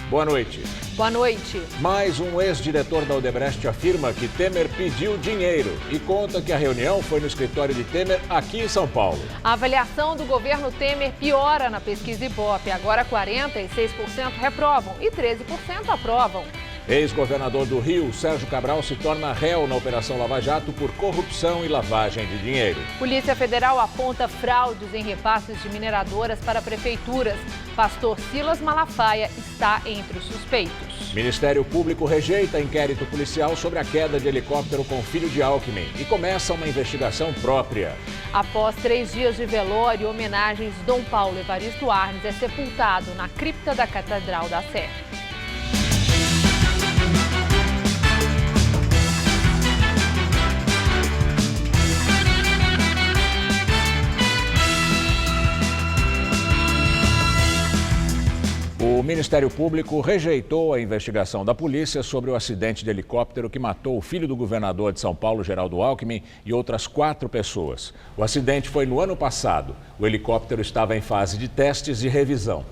Boa noite. Boa noite. Mais um ex-diretor da Odebrecht afirma que Temer pediu dinheiro e conta que a reunião foi no escritório de Temer aqui em São Paulo. A avaliação do governo Temer piora na pesquisa Ibope. Agora 46% reprovam e 13% aprovam. Ex-governador do Rio, Sérgio Cabral, se torna réu na Operação Lava Jato por corrupção e lavagem de dinheiro. Polícia Federal aponta fraudes em repasses de mineradoras para prefeituras. Pastor Silas Malafaia está entre os suspeitos. Ministério Público rejeita inquérito policial sobre a queda de helicóptero com filho de Alckmin e começa uma investigação própria. Após 3 dias de velório e homenagens, Dom Paulo Evaristo Arnes é sepultado na cripta da Catedral da Sé. O Ministério Público rejeitou a investigação da polícia sobre o acidente de helicóptero que matou o filho do governador de São Paulo, Geraldo Alckmin, e outras 4 pessoas. O acidente foi no ano passado. O helicóptero estava em fase de testes e revisão.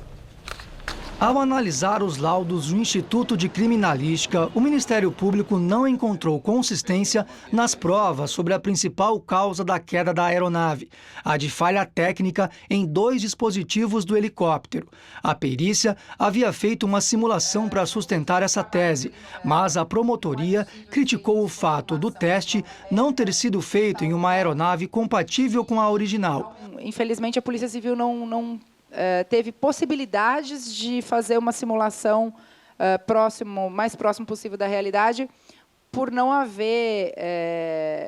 Ao analisar os laudos do Instituto de Criminalística, o Ministério Público não encontrou consistência nas provas sobre a principal causa da queda da aeronave, a de falha técnica em 2 dispositivos do helicóptero. A perícia havia feito uma simulação para sustentar essa tese, mas a promotoria criticou o fato do teste não ter sido feito em uma aeronave compatível com a original. Infelizmente, a Polícia Civil não teve possibilidades de fazer uma simulação mais próximo possível da realidade, por não haver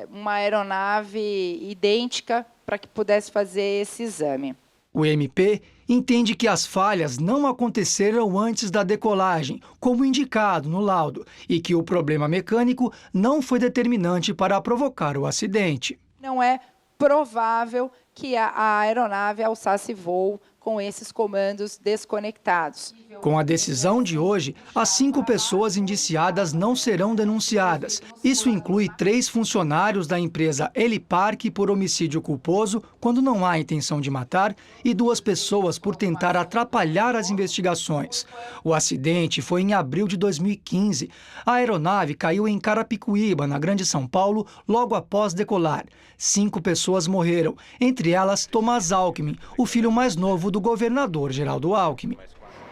uma aeronave idêntica para que pudesse fazer esse exame. O MP entende que as falhas não aconteceram antes da decolagem, como indicado no laudo, e que o problema mecânico não foi determinante para provocar o acidente. Não é provável que a aeronave alçasse voo com esses comandos desconectados. Com a decisão de hoje, as 5 pessoas indiciadas não serão denunciadas. Isso inclui 3 funcionários da empresa Helipark por homicídio culposo, quando não há intenção de matar, e 2 pessoas por tentar atrapalhar as investigações. O acidente foi em abril de 2015. A aeronave caiu em Carapicuíba, na Grande São Paulo, logo após decolar. 5 pessoas morreram, entre elas Tomás Alckmin, o filho mais novo do governador Geraldo Alckmin.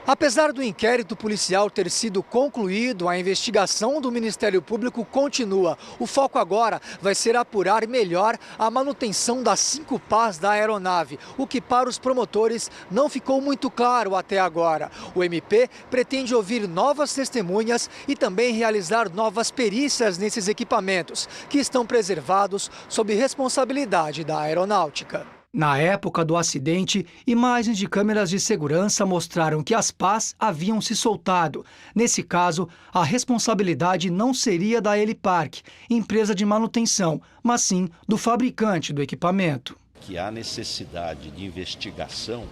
Apesar do inquérito policial ter sido concluído, a investigação do Ministério Público continua. O foco agora vai ser apurar melhor a manutenção das 5 pás da aeronave, o que para os promotores não ficou muito claro até agora. O MP pretende ouvir novas testemunhas e também realizar novas perícias nesses equipamentos, que estão preservados sob responsabilidade da aeronáutica. Na época do acidente, imagens de câmeras de segurança mostraram que as pás haviam se soltado. Nesse caso, a responsabilidade não seria da Helipark, empresa de manutenção, mas sim do fabricante do equipamento. Que há necessidade de investigação,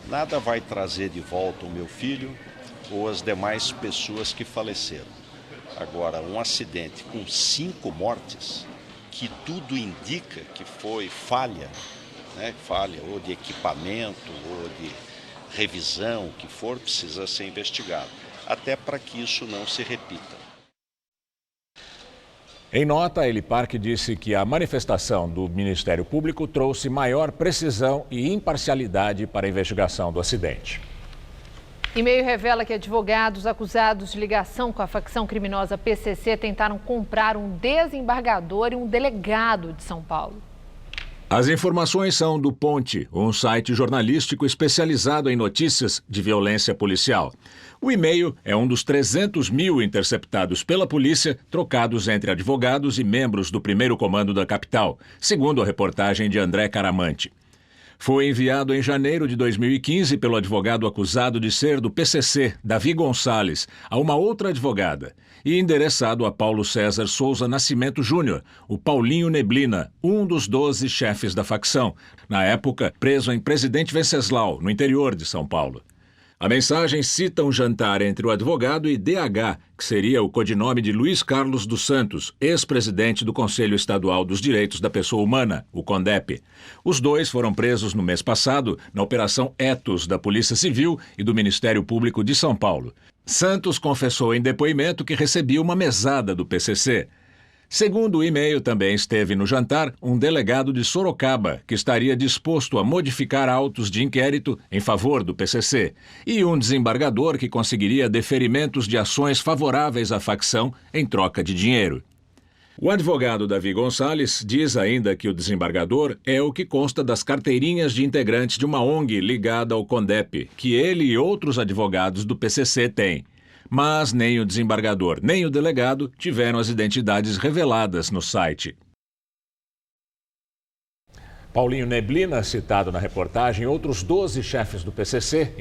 nada vai trazer de volta o meu filho ou as demais pessoas que faleceram. Agora, um acidente com 5 mortes, que tudo indica que foi falha ou de equipamento, ou de revisão, o que for, precisa ser investigado, até para que isso não se repita. Em nota, a Helipark disse que a manifestação do Ministério Público trouxe maior precisão e imparcialidade para a investigação do acidente. E-mail revela que advogados acusados de ligação com a facção criminosa PCC tentaram comprar um desembargador e um delegado de São Paulo. As informações são do Ponte, um site jornalístico especializado em notícias de violência policial. O e-mail é um dos 300 mil interceptados pela polícia, trocados entre advogados e membros do primeiro comando da capital, segundo a reportagem de André Caramante. Foi enviado em janeiro de 2015 pelo advogado acusado de ser do PCC, Davi Gonçalves, a uma outra advogada, e endereçado a Paulo César Souza Nascimento Júnior, o Paulinho Neblina, um dos 12 chefes da facção, na época preso em Presidente Venceslau, no interior de São Paulo. A mensagem cita um jantar entre o advogado e DH, que seria o codinome de Luiz Carlos dos Santos, ex-presidente do Conselho Estadual dos Direitos da Pessoa Humana, o CONDEP. Os dois foram presos no mês passado na Operação Etos da Polícia Civil e do Ministério Público de São Paulo. Santos confessou em depoimento que recebia uma mesada do PCC. Segundo o e-mail, também esteve no jantar um delegado de Sorocaba, que estaria disposto a modificar autos de inquérito em favor do PCC, e um desembargador que conseguiria deferimentos de ações favoráveis à facção em troca de dinheiro. O advogado Davi Gonçalves diz ainda que o desembargador é o que consta das carteirinhas de integrantes de uma ONG ligada ao CONDEP, que ele e outros advogados do PCC têm. Mas nem o desembargador nem o delegado tiveram as identidades reveladas no site. Paulinho Neblina, citado na reportagem, outros 12 chefes do PCC,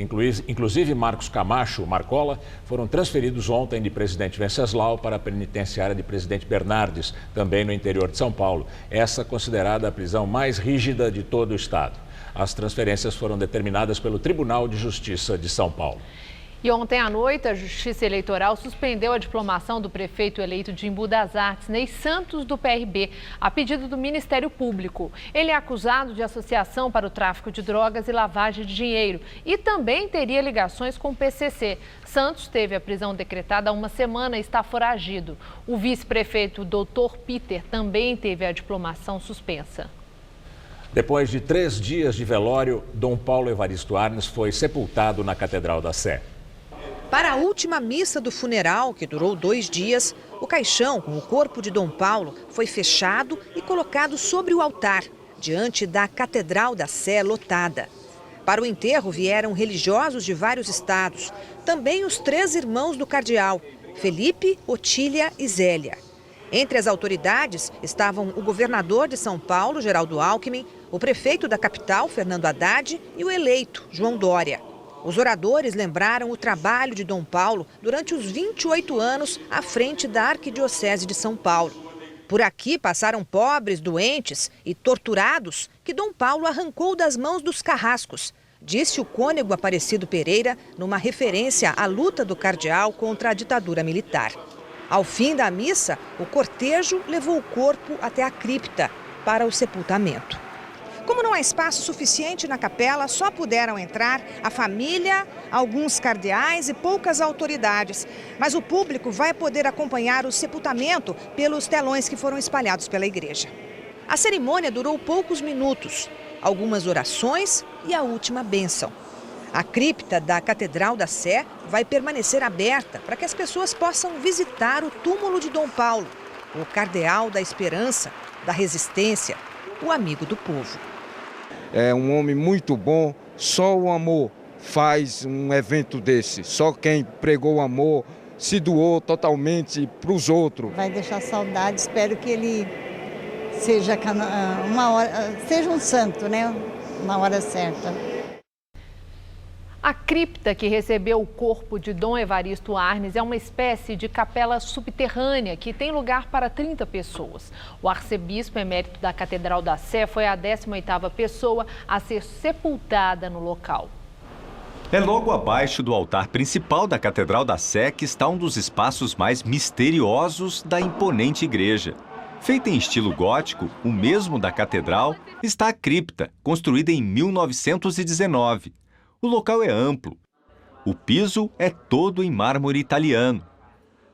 inclusive Marcos Camacho, Marcola, foram transferidos ontem de Presidente Venceslau para a penitenciária de Presidente Bernardes, também no interior de São Paulo. Essa considerada a prisão mais rígida de todo o estado. As transferências foram determinadas pelo Tribunal de Justiça de São Paulo. E ontem à noite, a Justiça Eleitoral suspendeu a diplomação do prefeito eleito de Embu das Artes, Ney Santos, do PRB, a pedido do Ministério Público. Ele é acusado de associação para o tráfico de drogas e lavagem de dinheiro e também teria ligações com o PCC. Santos teve a prisão decretada há uma semana e está foragido. O vice-prefeito, Dr. Peter, também teve a diplomação suspensa. Depois de 3 dias de velório, Dom Paulo Evaristo Arnes foi sepultado na Catedral da Sé. Para a última missa do funeral, que durou 2 dias, o caixão com o corpo de Dom Paulo foi fechado e colocado sobre o altar, diante da Catedral da Sé lotada. Para o enterro vieram religiosos de vários estados, também os 3 irmãos do cardeal, Felipe, Otília e Zélia. Entre as autoridades estavam o governador de São Paulo, Geraldo Alckmin, o prefeito da capital, Fernando Haddad, e o eleito, João Dória. Os oradores lembraram o trabalho de Dom Paulo durante os 28 anos à frente da Arquidiocese de São Paulo. Por aqui passaram pobres, doentes e torturados que Dom Paulo arrancou das mãos dos carrascos, disse o cônego Aparecido Pereira numa referência à luta do cardeal contra a ditadura militar. Ao fim da missa, o cortejo levou o corpo até a cripta para o sepultamento. Como não há espaço suficiente na capela, só puderam entrar a família, alguns cardeais e poucas autoridades. Mas o público vai poder acompanhar o sepultamento pelos telões que foram espalhados pela igreja. A cerimônia durou poucos minutos, algumas orações e a última bênção. A cripta da Catedral da Sé vai permanecer aberta para que as pessoas possam visitar o túmulo de Dom Paulo, o cardeal da esperança, da resistência, o amigo do povo. É um homem muito bom, só o amor faz um evento desse. Só quem pregou o amor se doou totalmente para os outros. Vai deixar saudade, espero que ele seja seja um santo, né? Na hora certa. A cripta que recebeu o corpo de Dom Evaristo Arnes é uma espécie de capela subterrânea que tem lugar para 30 pessoas. O arcebispo emérito da Catedral da Sé foi a 18ª pessoa a ser sepultada no local. É logo abaixo do altar principal da Catedral da Sé que está um dos espaços mais misteriosos da imponente igreja. Feita em estilo gótico, o mesmo da catedral, está a cripta, construída em 1919. O local é amplo. O piso é todo em mármore italiano.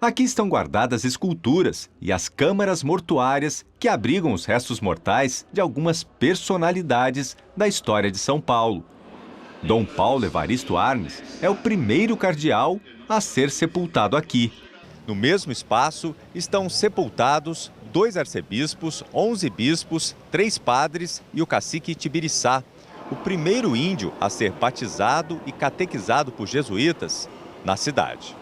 Aqui estão guardadas esculturas e as câmaras mortuárias que abrigam os restos mortais de algumas personalidades da história de São Paulo. Dom Paulo Evaristo Arnes é o primeiro cardeal a ser sepultado aqui. No mesmo espaço estão sepultados 2 arcebispos, 11 bispos, 3 padres e o cacique Tibiriçá, o primeiro índio a ser batizado e catequizado por jesuítas na cidade.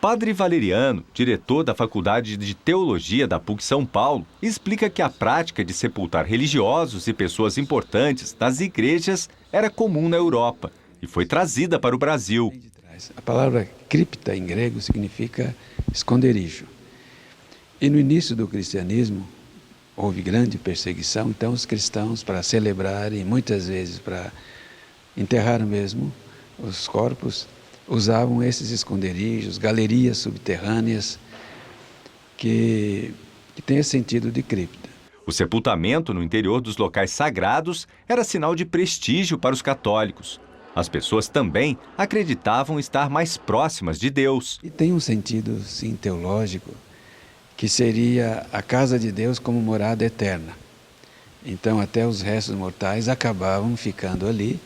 Padre Valeriano, diretor da Faculdade de Teologia da PUC São Paulo, explica que a prática de sepultar religiosos e pessoas importantes das igrejas era comum na Europa e foi trazida para o Brasil. A palavra cripta em grego significa esconderijo. E no início do cristianismo, houve grande perseguição, então os cristãos, para celebrarem, muitas vezes para enterrar mesmo os corpos, usavam esses esconderijos, galerias subterrâneas, que tem esse sentido de cripta. O sepultamento no interior dos locais sagrados era sinal de prestígio para os católicos. As pessoas também acreditavam estar mais próximas de Deus. E tem um sentido, sim, teológico, que seria a casa de Deus como morada eterna. Então, até os restos mortais acabavam ficando ali,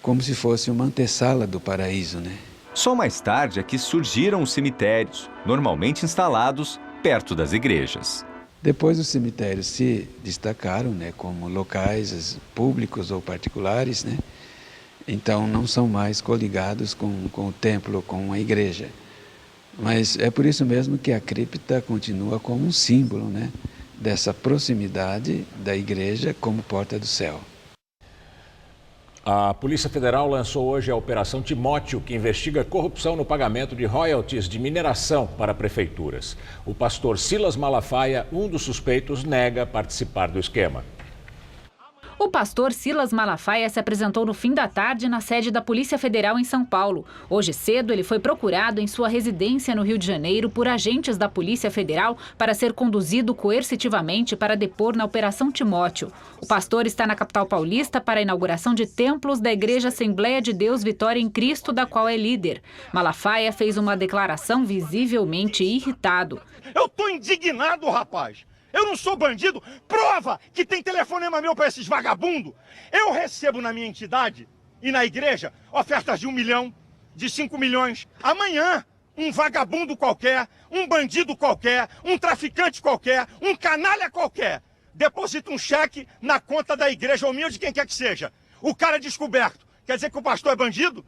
como se fosse uma antessala do paraíso, né? Só mais tarde é que surgiram os cemitérios, normalmente instalados perto das igrejas. Depois os cemitérios se destacaram, né, como locais públicos ou particulares, né? Então não são mais coligados com o templo, com a igreja. Mas é por isso mesmo que a cripta continua como um símbolo, né, dessa proximidade da igreja como porta do céu. A Polícia Federal lançou hoje a Operação Timóteo, que investiga corrupção no pagamento de royalties de mineração para prefeituras. O pastor Silas Malafaia, um dos suspeitos, nega participar do esquema. O pastor Silas Malafaia se apresentou no fim da tarde na sede da Polícia Federal em São Paulo. Hoje cedo, ele foi procurado em sua residência no Rio de Janeiro por agentes da Polícia Federal para ser conduzido coercitivamente para depor na Operação Timóteo. O pastor está na capital paulista para a inauguração de templos da Igreja Assembleia de Deus Vitória em Cristo, da qual é líder. Malafaia fez uma declaração visivelmente irritado. Eu estou indignado, rapaz! Eu não sou bandido. Prova que tem telefonema meu para esses vagabundos. Eu recebo na minha entidade e na igreja ofertas de 1 milhão, de 5 milhões. Amanhã, um vagabundo qualquer, um bandido qualquer, um traficante qualquer, um canalha qualquer, deposita um cheque na conta da igreja ou minha, de quem quer que seja. O cara é descoberto. Quer dizer que o pastor é bandido?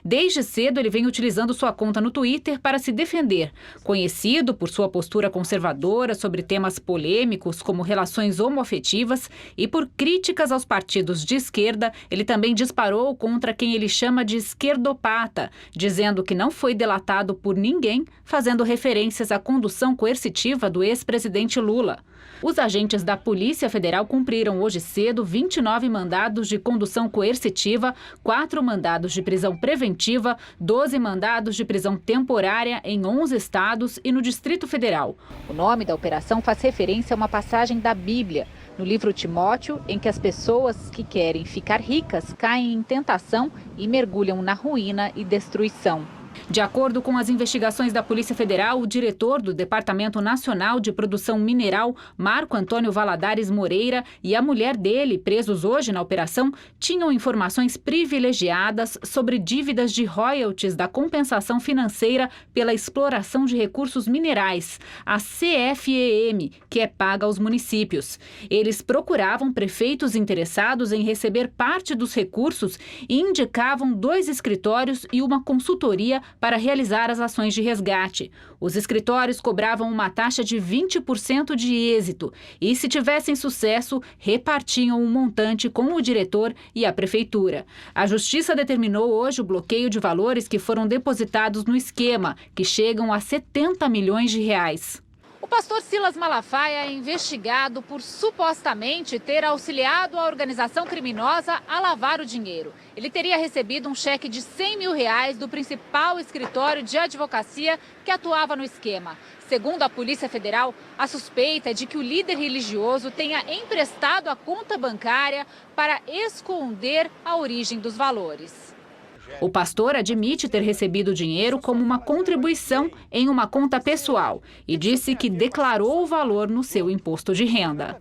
Desde cedo, ele vem utilizando sua conta no Twitter para se defender. Conhecido por sua postura conservadora sobre temas polêmicos como relações homoafetivas e por críticas aos partidos de esquerda, ele também disparou contra quem ele chama de esquerdopata, dizendo que não foi delatado por ninguém, fazendo referências à condução coercitiva do ex-presidente Lula. Os agentes da Polícia Federal cumpriram hoje cedo 29 mandados de condução coercitiva, 4 mandados de prisão preventiva, 12 mandados de prisão temporária em 11 estados e no Distrito Federal. O nome da operação faz referência a uma passagem da Bíblia, no livro Timóteo, em que as pessoas que querem ficar ricas caem em tentação e mergulham na ruína e destruição. De acordo com as investigações da Polícia Federal, o diretor do Departamento Nacional de Produção Mineral, Marco Antônio Valadares Moreira, e a mulher dele, presos hoje na operação, tinham informações privilegiadas sobre dívidas de royalties da compensação financeira pela exploração de recursos minerais, a CFEM, que é paga aos municípios. Eles procuravam prefeitos interessados em receber parte dos recursos e indicavam 2 escritórios e uma consultoria para realizar as ações de resgate. Os escritórios cobravam uma taxa de 20% de êxito e, se tivessem sucesso, repartiam um montante com o diretor e a prefeitura. A Justiça determinou hoje o bloqueio de valores que foram depositados no esquema, que chegam a 70 milhões de reais. O pastor Silas Malafaia é investigado por supostamente ter auxiliado a organização criminosa a lavar o dinheiro. Ele teria recebido um cheque de 100 mil reais do principal escritório de advocacia que atuava no esquema. Segundo a Polícia Federal, a suspeita é de que o líder religioso tenha emprestado a conta bancária para esconder a origem dos valores. O pastor admite ter recebido o dinheiro como uma contribuição em uma conta pessoal e disse que declarou o valor no seu imposto de renda.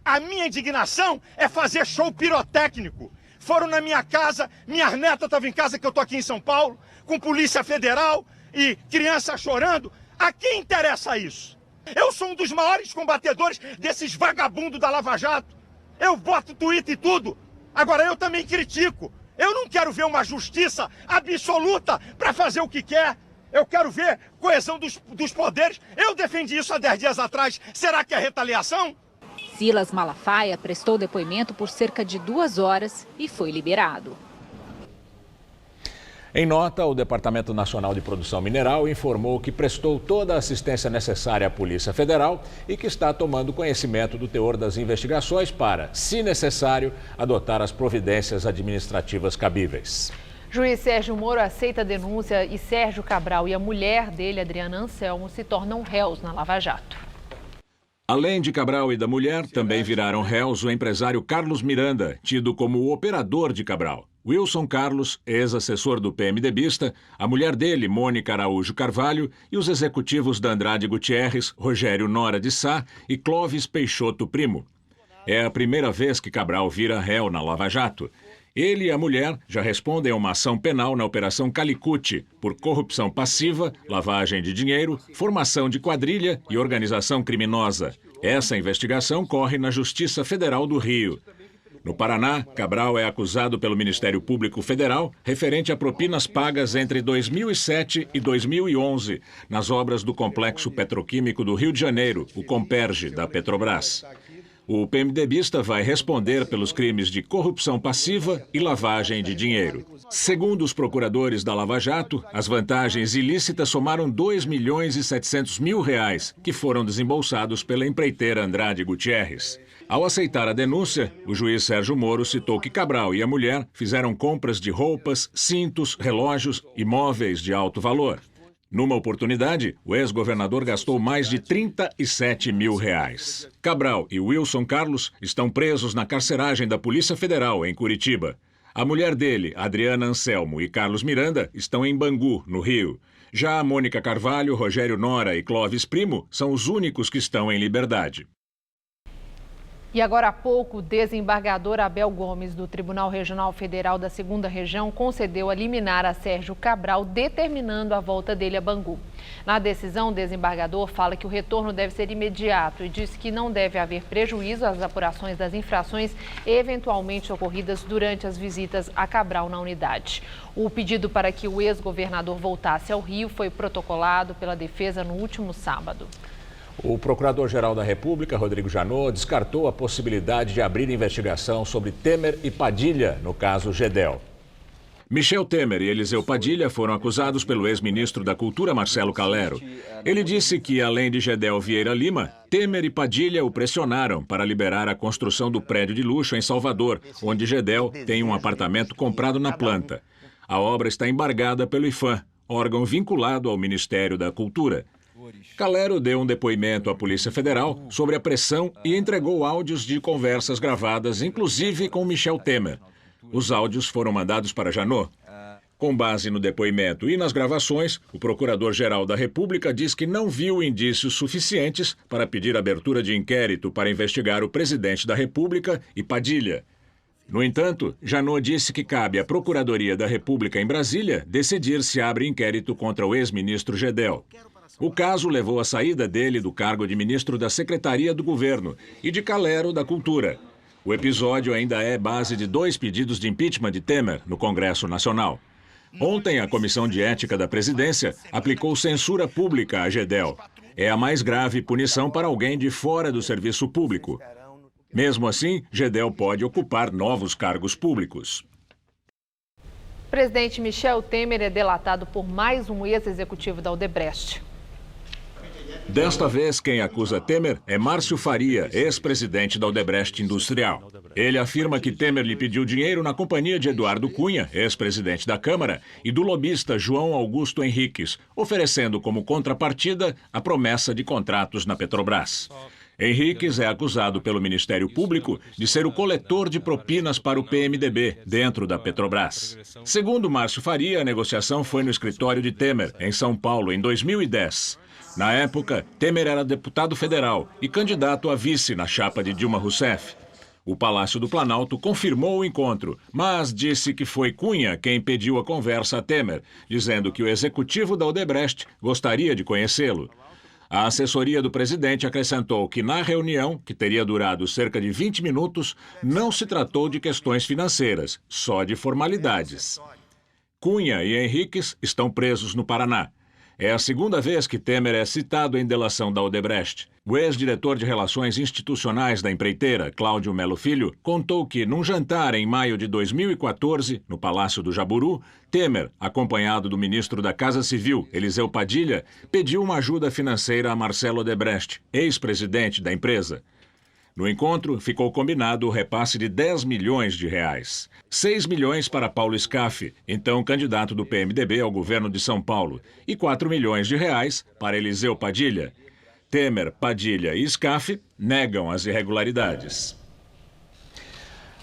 A minha indignação é fazer show pirotécnico. Foram na minha casa, minha neta estava em casa, que eu estou aqui em São Paulo, com Polícia Federal e criança chorando. A quem interessa isso? Eu sou um dos maiores combatedores desses vagabundos da Lava Jato. Eu boto tweet e tudo. Agora eu também critico. Eu não quero ver uma justiça absoluta para fazer o que quer. Eu quero ver coesão dos poderes. Eu defendi isso há 10 dias atrás. Será que é retaliação? Silas Malafaia prestou depoimento por cerca de 2 horas e foi liberado. Em nota, o Departamento Nacional de Produção Mineral informou que prestou toda a assistência necessária à Polícia Federal e que está tomando conhecimento do teor das investigações para, se necessário, adotar as providências administrativas cabíveis. Juiz Sérgio Moro aceita a denúncia e Sérgio Cabral e a mulher dele, Adriana Anselmo, se tornam réus na Lava Jato. Além de Cabral e da mulher, também viraram réus o empresário Carlos Miranda, tido como o operador de Cabral. Wilson Carlos, ex-assessor do PMDBista, a mulher dele, Mônica Araújo Carvalho, e os executivos da Andrade Gutierrez, Rogério Nora de Sá e Clóvis Peixoto Primo. É a primeira vez que Cabral vira réu na Lava Jato. Ele e a mulher já respondem a uma ação penal na Operação Calicut por corrupção passiva, lavagem de dinheiro, formação de quadrilha e organização criminosa. Essa investigação corre na Justiça Federal do Rio. No Paraná, Cabral é acusado pelo Ministério Público Federal referente a propinas pagas entre 2007 e 2011 nas obras do Complexo Petroquímico do Rio de Janeiro, o Comperge, da Petrobras. O PMDBista vai responder pelos crimes de corrupção passiva e lavagem de dinheiro. Segundo os procuradores da Lava Jato, as vantagens ilícitas somaram R$2.700.000, que foram desembolsados pela empreiteira Andrade Gutierrez. Ao aceitar a denúncia, o juiz Sérgio Moro citou que Cabral e a mulher fizeram compras de roupas, cintos, relógios e móveis de alto valor. Numa oportunidade, o ex-governador gastou mais de R$37 mil. Cabral e Wilson Carlos estão presos na carceragem da Polícia Federal, em Curitiba. A mulher dele, Adriana Anselmo e Carlos Miranda, estão em Bangu, no Rio. Já a Mônica Carvalho, Rogério Nora e Clóvis Primo são os únicos que estão em liberdade. E agora há pouco, o desembargador Abel Gomes, do Tribunal Regional Federal da 2ª Região, concedeu a liminar a Sérgio Cabral, determinando a volta dele a Bangu. Na decisão, o desembargador fala que o retorno deve ser imediato e diz que não deve haver prejuízo às apurações das infrações eventualmente ocorridas durante as visitas a Cabral na unidade. O pedido para que o ex-governador voltasse ao Rio foi protocolado pela defesa no último sábado. O Procurador-Geral da República, Rodrigo Janot, descartou a possibilidade de abrir investigação sobre Temer e Padilha no caso Gedel. Michel Temer e Eliseu Padilha foram acusados pelo ex-ministro da Cultura, Marcelo Calero. Ele disse que, além de Gedel Vieira Lima, Temer e Padilha o pressionaram para liberar a construção do prédio de luxo em Salvador, onde Gedel tem um apartamento comprado na planta. A obra está embargada pelo IPHAN, órgão vinculado ao Ministério da Cultura. Calero deu um depoimento à Polícia Federal sobre a pressão e entregou áudios de conversas gravadas, inclusive com Michel Temer. Os áudios foram mandados para Janot. Com base no depoimento e nas gravações, o Procurador-Geral da República diz que não viu indícios suficientes para pedir abertura de inquérito para investigar o presidente da República e Padilha. No entanto, Janot disse que cabe à Procuradoria da República em Brasília decidir se abre inquérito contra o ex-ministro Gedel. O caso levou à saída dele do cargo de ministro da Secretaria do Governo e de Calero da Cultura. O episódio ainda é base de 2 pedidos de impeachment de Temer no Congresso Nacional. Ontem, a Comissão de Ética da Presidência aplicou censura pública a Gedel. É a mais grave punição para alguém de fora do serviço público. Mesmo assim, Gedel pode ocupar novos cargos públicos. O presidente Michel Temer é delatado por mais um ex-executivo da Odebrecht. Desta vez, quem acusa Temer é Márcio Faria, ex-presidente da Odebrecht Industrial. Ele afirma que Temer lhe pediu dinheiro na companhia de Eduardo Cunha, ex-presidente da Câmara, e do lobista João Augusto Henriques, oferecendo como contrapartida a promessa de contratos na Petrobras. Henriques é acusado pelo Ministério Público de ser o coletor de propinas para o PMDB, dentro da Petrobras. Segundo Márcio Faria, a negociação foi no escritório de Temer, em São Paulo, em 2010. Na época, Temer era deputado federal e candidato a vice na chapa de Dilma Rousseff. O Palácio do Planalto confirmou o encontro, mas disse que foi Cunha quem pediu a conversa a Temer, dizendo que o executivo da Odebrecht gostaria de conhecê-lo. A assessoria do presidente acrescentou que na reunião, que teria durado cerca de 20 minutos, não se tratou de questões financeiras, só de formalidades. Cunha e Henriques estão presos no Paraná. É a segunda vez que Temer é citado em delação da Odebrecht. O ex-diretor de Relações Institucionais da empreiteira, Cláudio Melo Filho, contou que, num jantar em maio de 2014, no Palácio do Jaburu, Temer, acompanhado do ministro da Casa Civil, Eliseu Padilha, pediu uma ajuda financeira a Marcelo Odebrecht, ex-presidente da empresa. No encontro, ficou combinado o repasse de 10 milhões de reais. 6 milhões para Paulo Scaff, então candidato do PMDB ao governo de São Paulo, e 4 milhões de reais para Eliseu Padilha. Temer, Padilha e Scaff negam as irregularidades.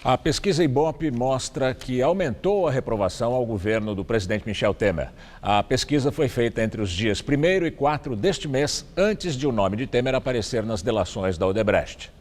A pesquisa Ibope mostra que aumentou a reprovação ao governo do presidente Michel Temer. A pesquisa foi feita entre os dias 1º e 4 deste mês, antes de o nome de Temer aparecer nas delações da Odebrecht.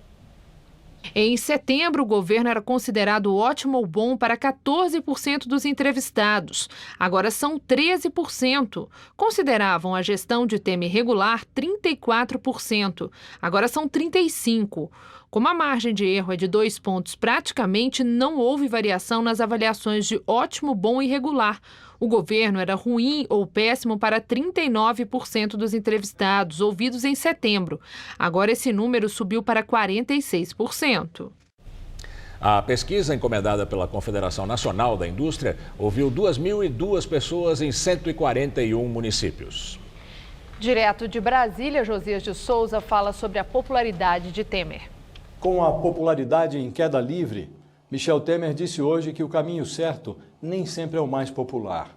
Em setembro, o governo era considerado ótimo ou bom para 14% dos entrevistados. Agora são 13%. Consideravam a gestão de Temer regular 34%. Agora são 35%. Como a margem de erro é de 2 pontos, praticamente não houve variação nas avaliações de ótimo, bom e regular. O governo era ruim ou péssimo para 39% dos entrevistados, ouvidos em setembro. Agora esse número subiu para 46%. A pesquisa encomendada pela Confederação Nacional da Indústria ouviu 2.002 pessoas em 141 municípios. Direto de Brasília, Josias de Souza fala sobre a popularidade de Temer. Com a popularidade em queda livre, Michel Temer disse hoje que o caminho certo nem sempre é o mais popular.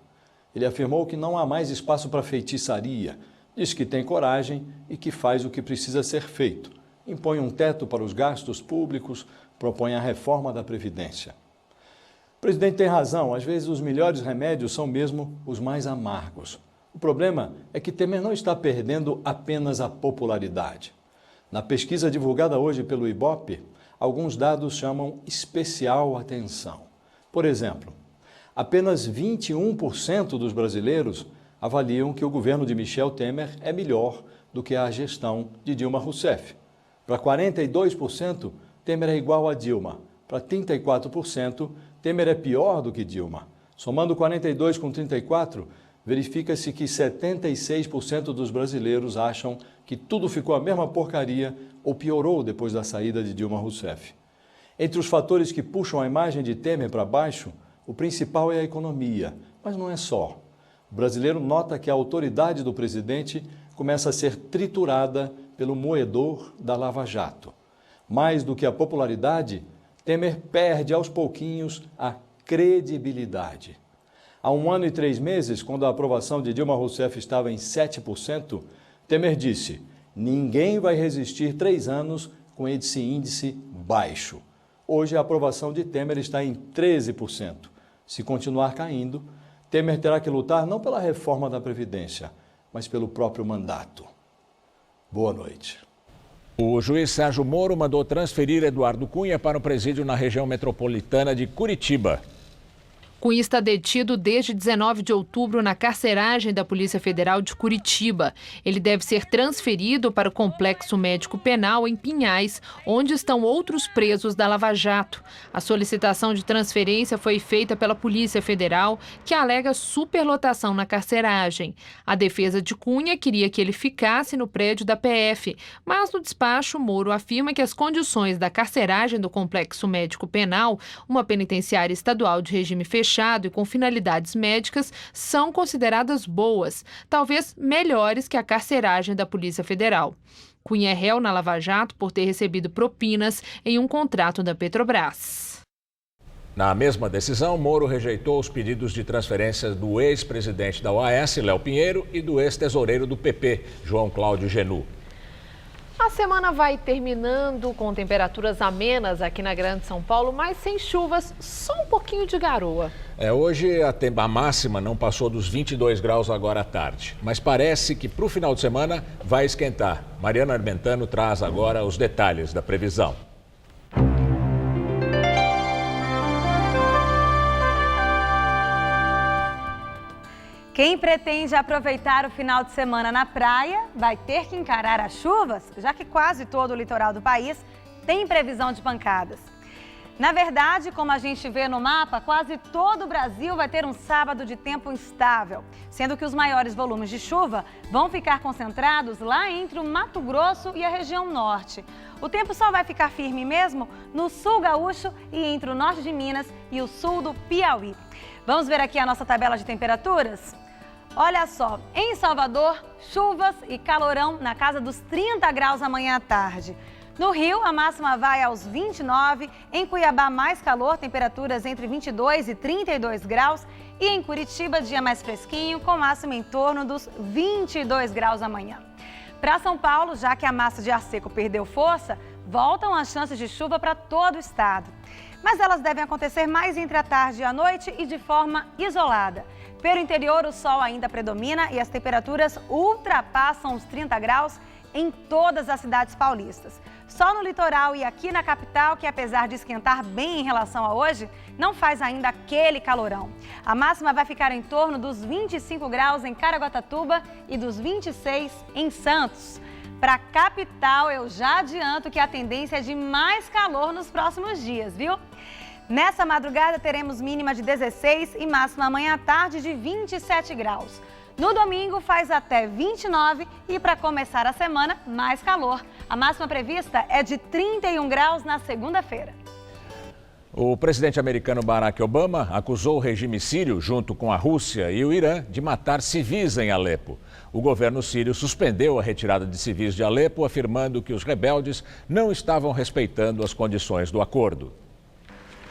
Ele afirmou que não há mais espaço para feitiçaria, diz que tem coragem e que faz o que precisa ser feito. Impõe um teto para os gastos públicos, propõe a reforma da Previdência. O presidente tem razão, às vezes os melhores remédios são mesmo os mais amargos. O problema é que Temer não está perdendo apenas a popularidade. Na pesquisa divulgada hoje pelo Ibope, alguns dados chamam especial atenção. Por exemplo, apenas 21% dos brasileiros avaliam que o governo de Michel Temer é melhor do que a gestão de Dilma Rousseff. Para 42%, Temer é igual a Dilma. Para 34%, Temer é pior do que Dilma. Somando 42 com 34, verifica-se que 76% dos brasileiros acham que tudo ficou a mesma porcaria ou piorou depois da saída de Dilma Rousseff. Entre os fatores que puxam a imagem de Temer para baixo, o principal é a economia, mas não é só. O brasileiro nota que a autoridade do presidente começa a ser triturada pelo moedor da Lava Jato. Mais do que a popularidade, Temer perde aos pouquinhos a credibilidade. Há 1 ano e 3 meses, quando a aprovação de Dilma Rousseff estava em 7%, Temer disse: ninguém vai resistir 3 anos com esse índice baixo. Hoje a aprovação de Temer está em 13%. Se continuar caindo, Temer terá que lutar não pela reforma da Previdência, mas pelo próprio mandato. Boa noite. O juiz Sérgio Moro mandou transferir Eduardo Cunha para o presídio na região metropolitana de Curitiba. Cunha está detido desde 19 de outubro na carceragem da Polícia Federal de Curitiba. Ele deve ser transferido para o Complexo Médico Penal em Pinhais, onde estão outros presos da Lava Jato. A solicitação de transferência foi feita pela Polícia Federal, que alega superlotação na carceragem. A defesa de Cunha queria que ele ficasse no prédio da PF, mas no despacho, Moro afirma que as condições da carceragem do Complexo Médico Penal, uma penitenciária estadual de regime fechado e com finalidades médicas, são consideradas boas, talvez melhores que a carceragem da Polícia Federal. Cunha é réu na Lava Jato por ter recebido propinas em um contrato da Petrobras. Na mesma decisão, Moro rejeitou os pedidos de transferência do ex-presidente da OAS, Léo Pinheiro, e do ex-tesoureiro do PP, João Cláudio Genu. A semana vai terminando com temperaturas amenas aqui na Grande São Paulo, mas sem chuvas, só um pouquinho de garoa. Hoje a máxima não passou dos 22 graus agora à tarde, mas parece que para o final de semana vai esquentar. Mariana Armentano traz agora os detalhes da previsão. Quem pretende aproveitar o final de semana na praia vai ter que encarar as chuvas, já que quase todo o litoral do país tem previsão de pancadas. Na verdade, como a gente vê no mapa, quase todo o Brasil vai ter um sábado de tempo instável, sendo que os maiores volumes de chuva vão ficar concentrados lá entre o Mato Grosso e a região norte. O tempo só vai ficar firme mesmo no sul gaúcho e entre o norte de Minas e o sul do Piauí. Vamos ver aqui a nossa tabela de temperaturas? Olha só, em Salvador, chuvas e calorão na casa dos 30 graus amanhã à tarde. No Rio, a máxima vai aos 29, em Cuiabá mais calor, temperaturas entre 22 e 32 graus e em Curitiba dia mais fresquinho, com máxima em torno dos 22 graus amanhã. Para São Paulo, já que a massa de ar seco perdeu força, voltam as chances de chuva para todo o estado. Mas elas devem acontecer mais entre a tarde e a noite e de forma isolada. Pelo interior, o sol ainda predomina e as temperaturas ultrapassam os 30 graus em todas as cidades paulistas. Só no litoral e aqui na capital, que apesar de esquentar bem em relação a hoje, não faz ainda aquele calorão. A máxima vai ficar em torno dos 25 graus em Caraguatatuba e dos 26 em Santos. Para a capital, eu já adianto que a tendência é de mais calor nos próximos dias, viu? Nessa madrugada teremos mínima de 16 e máxima amanhã à tarde de 27 graus. No domingo faz até 29 e para começar a semana, mais calor. A máxima prevista é de 31 graus na segunda-feira. O presidente americano Barack Obama acusou o regime sírio, junto com a Rússia e o Irã, de matar civis em Alepo. O governo sírio suspendeu a retirada de civis de Alepo, afirmando que os rebeldes não estavam respeitando as condições do acordo.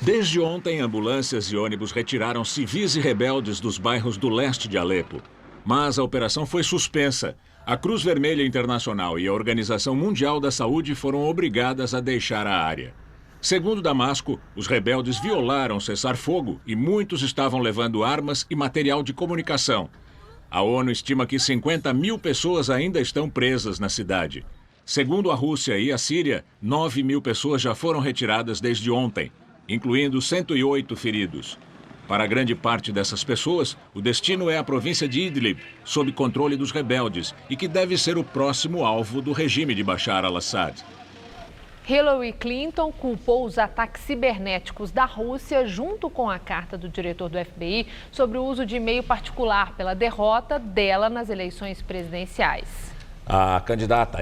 Desde ontem, ambulâncias e ônibus retiraram civis e rebeldes dos bairros do leste de Alepo. Mas a operação foi suspensa. A Cruz Vermelha Internacional e a Organização Mundial da Saúde foram obrigadas a deixar a área. Segundo Damasco, os rebeldes violaram cessar-fogo e muitos estavam levando armas e material de comunicação. A ONU estima que 50 mil pessoas ainda estão presas na cidade. Segundo a Rússia e a Síria, 9 mil pessoas já foram retiradas desde ontem, incluindo 108 feridos. Para grande parte dessas pessoas, o destino é a província de Idlib, sob controle dos rebeldes, e que deve ser o próximo alvo do regime de Bashar al-Assad. Hillary Clinton culpou os ataques cibernéticos da Rússia, junto com a carta do diretor do FBI, sobre o uso de e-mail particular pela derrota dela nas eleições presidenciais. A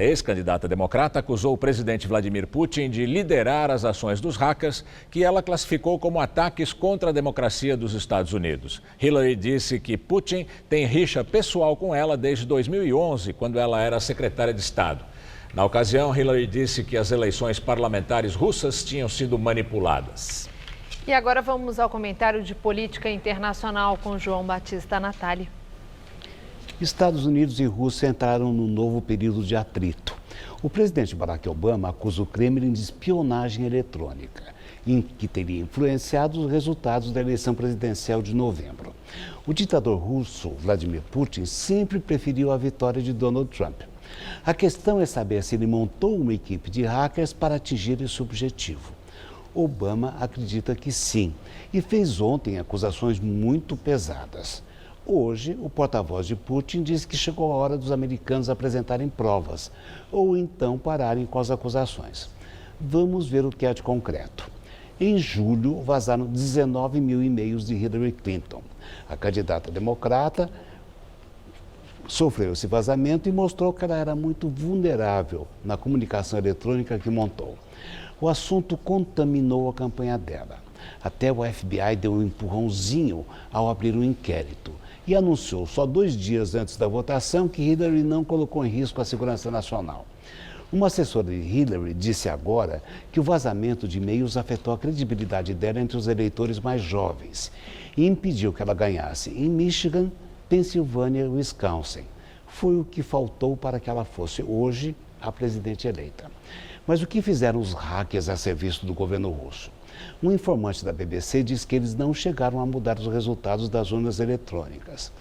ex-candidata democrata, acusou o presidente Vladimir Putin de liderar as ações dos hackers, que ela classificou como ataques contra a democracia dos Estados Unidos. Hillary disse que Putin tem rixa pessoal com ela desde 2011, quando ela era secretária de Estado. Na ocasião, Hillary disse que as eleições parlamentares russas tinham sido manipuladas. E agora vamos ao comentário de política internacional com João Batista Natali. Estados Unidos e Rússia entraram num novo período de atrito. O presidente Barack Obama acusa o Kremlin de espionagem eletrônica, em que teria influenciado os resultados da eleição presidencial de novembro. O ditador russo, Vladimir Putin, sempre preferiu a vitória de Donald Trump. A questão é saber se ele montou uma equipe de hackers para atingir esse objetivo. Obama acredita que sim, e fez ontem acusações muito pesadas. Hoje, o porta-voz de Putin diz que chegou a hora dos americanos apresentarem provas, ou então pararem com as acusações. Vamos ver o que é de concreto. Em julho, vazaram 19 mil e-mails de Hillary Clinton. A candidata democrata sofreu esse vazamento e mostrou que ela era muito vulnerável na comunicação eletrônica que montou. O assunto contaminou a campanha dela. Até o FBI deu um empurrãozinho ao abrir um inquérito e anunciou só 2 dias antes da votação que Hillary não colocou em risco a segurança nacional. Uma assessora de Hillary disse agora que o vazamento de e-mails afetou a credibilidade dela entre os eleitores mais jovens e impediu que ela ganhasse em Michigan, Pensilvânia e Wisconsin. Foi o que faltou para que ela fosse hoje a presidente eleita. Mas o que fizeram os hackers a serviço do governo russo? Um informante da BBC diz que eles não chegaram a mudar os resultados das urnas eletrônicas.